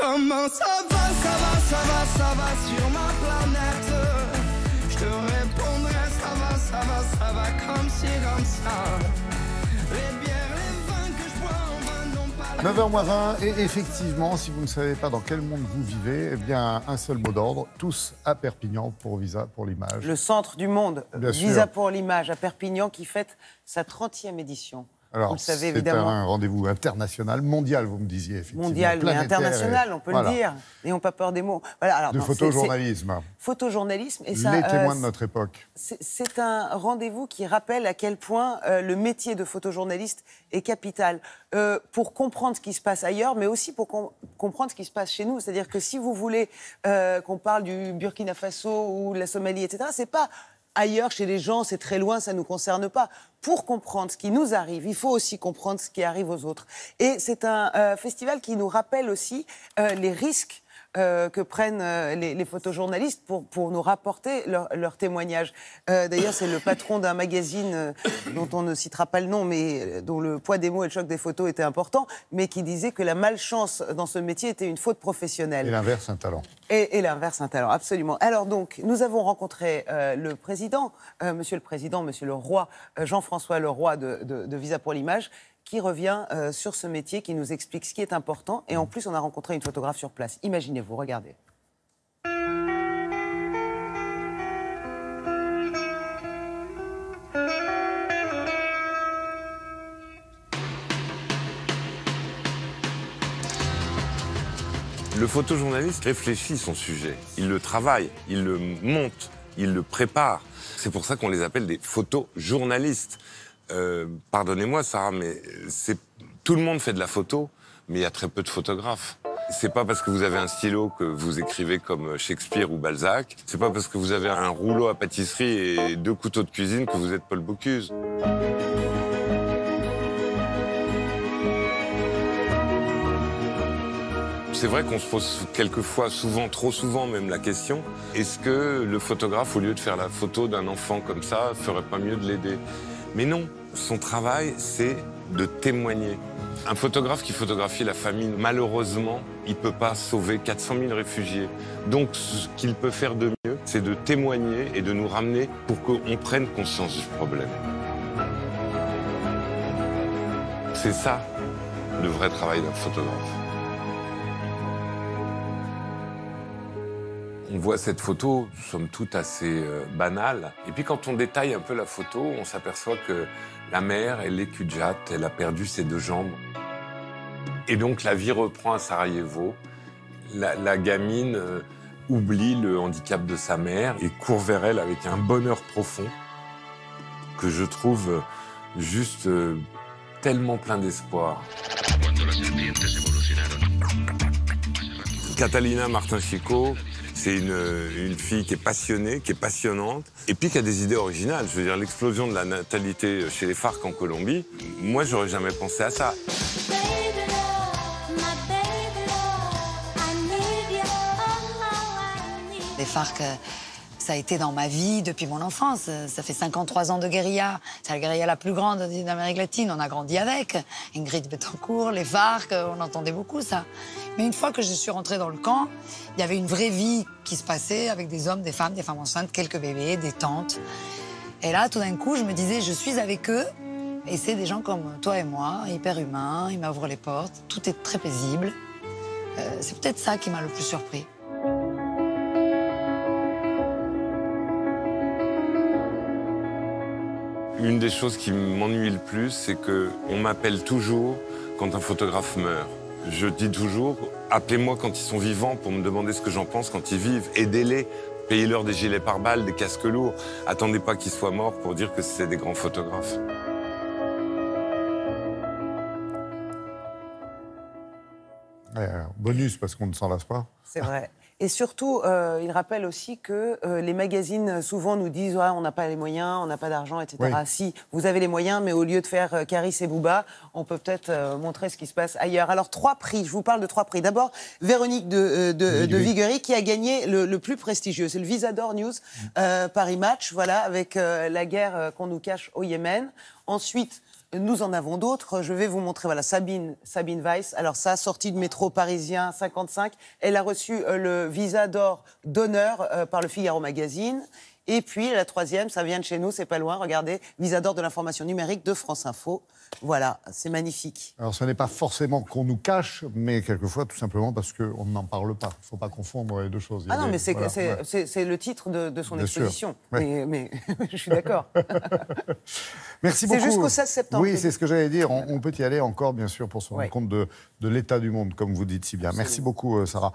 Comment ça va, ça va, ça va, ça va sur ma planète? Je te répondrai, ça va, ça va, ça va comme ci, comme ça. Les bières, les vins que je bois, on va non pas... 9h20, et effectivement, si vous ne savez pas dans quel monde vous vivez, eh bien, un seul mot d'ordre, tous à Perpignan pour Visa pour l'image. Le centre du monde, Bien Visa sûr. pour l'image, à Perpignan, qui fête sa 30e édition. Alors, vous le savez c'est évidemment. un rendez-vous international, mondial, vous me disiez, effectivement. Mondial, mais planétaire international, et- on peut voilà. le dire. N'ayons pas peur des mots. Voilà, alors, De non, photojournalisme. Photojournalisme. Et ça, Les témoins de notre époque. c'est un rendez-vous qui rappelle à quel point le métier de photojournaliste est capital pour comprendre ce qui se passe ailleurs, mais aussi pour comprendre ce qui se passe chez nous. C'est-à-dire que si vous voulez qu'on parle du Burkina Faso ou de la Somalie, etc., c'est pas ailleurs, chez les gens, c'est très loin, ça ne nous concerne pas. Pour comprendre ce qui nous arrive, il faut aussi comprendre ce qui arrive aux autres. Et c'est un festival qui nous rappelle aussi les risques que prennent les photojournalistes pour nous rapporter leurs témoignages. D'ailleurs, c'est le patron d'un magazine dont on ne citera pas le nom, mais dont le poids des mots et le choc des photos était important, mais qui disait que la malchance dans ce métier était une faute professionnelle. Et l'inverse, un talent. Et l'inverse, un talent, absolument. Alors donc, nous avons rencontré le président, monsieur le roi, Jean-François Leroy de Visa pour l'image, qui revient sur ce métier, qui nous explique ce qui est important. Et en plus, on a rencontré une photographe sur place. Imaginez-vous, regardez. Le photojournaliste réfléchit son sujet, il le travaille, il le monte, il le prépare. C'est pour ça qu'on les appelle des photojournalistes. Pardonnez-moi Sarah, mais tout le monde fait de la photo, mais il y a très peu de photographes. C'est pas parce que vous avez un stylo que vous écrivez comme Shakespeare ou Balzac. C'est pas parce que vous avez un rouleau à pâtisserie et 2 couteaux de cuisine que vous êtes Paul Bocuse. C'est vrai qu'on se pose quelquefois, souvent, trop souvent même, la question, est-ce que le photographe, au lieu de faire la photo d'un enfant comme ça, ferait pas mieux de l'aider? Mais non, son travail, c'est de témoigner. Un photographe qui photographie la famine, malheureusement, il peut pas sauver 400 000 réfugiés. Donc, ce qu'il peut faire de mieux, c'est de témoigner et de nous ramener pour qu'on prenne conscience du problème. C'est ça, le vrai travail d'un photographe. On voit cette photo, somme toute assez banale. Et puis quand on détaille un peu la photo, on s'aperçoit que la mère, elle est cul-de-jatte, elle a perdu ses 2 jambes. Et donc la vie reprend à Sarajevo. La gamine oublie le handicap de sa mère et court vers elle avec un bonheur profond que je trouve juste tellement plein d'espoir. Catalina Martin-Chico, c'est une fille qui est passionnée, qui est passionnante, et puis qui a des idées originales. Je veux dire, l'explosion de la natalité chez les FARC en Colombie, moi, j'aurais jamais pensé à ça. Les FARC, ça a été dans ma vie depuis mon enfance. Ça fait 53 ans de guérilla. C'est la guérilla la plus grande d'Amérique latine. On a grandi avec. Ingrid Betancourt, les FARC, on entendait beaucoup ça. Mais une fois que je suis rentrée dans le camp, il y avait une vraie vie qui se passait avec des hommes, des femmes enceintes, quelques bébés, des tantes. Et là, tout d'un coup, je me disais, je suis avec eux. Et c'est des gens comme toi et moi, hyper humains. Ils m'ouvrent les portes. Tout est très paisible. C'est peut-être ça qui m'a le plus surpris. Une des choses qui m'ennuie le plus, c'est qu'on m'appelle toujours quand un photographe meurt. Je dis toujours, appelez-moi quand ils sont vivants pour me demander ce que j'en pense quand ils vivent. Aidez-les, payez-leur des gilets pare-balles, des casques lourds. Attendez pas qu'ils soient morts pour dire que c'est des grands photographes. Bonus, parce qu'on ne s'en lasse pas. C'est vrai. Et surtout, il rappelle aussi que les magazines, souvent, nous disent ouais, on n'a pas les moyens, on n'a pas d'argent, etc. Oui. Si, vous avez les moyens, mais au lieu de faire Caris et Bouba, on peut peut-être montrer ce qui se passe ailleurs. Alors, 3 prix, je vous parle de 3 prix. D'abord, Véronique de Viguerie, qui a gagné le plus prestigieux. C'est le Visador News Paris Match, voilà, avec la guerre qu'on nous cache au Yémen. Ensuite, Nous en avons d'autres. Je vais vous montrer, voilà, Sabine Weiss. Alors ça, sortie de métro parisien 55. Elle a reçu le visa d'or d'honneur par le Figaro Magazine. Et puis la troisième, ça vient de chez nous, c'est pas loin, regardez, visa d'or de l'information numérique de France Info. Voilà, c'est magnifique. Alors ce n'est pas forcément qu'on nous cache, mais quelquefois tout simplement parce qu'on n'en parle pas. Il ne faut pas confondre les deux choses. Ah non, mais c'est le titre de son exposition. Mais je suis d'accord. Merci beaucoup. C'est jusqu'au 16 septembre. Oui, c'est ce que j'allais dire. On peut y aller encore, bien sûr, pour se rendre compte de l'état du monde, comme vous dites si bien. Absolument. Merci beaucoup, Sarah.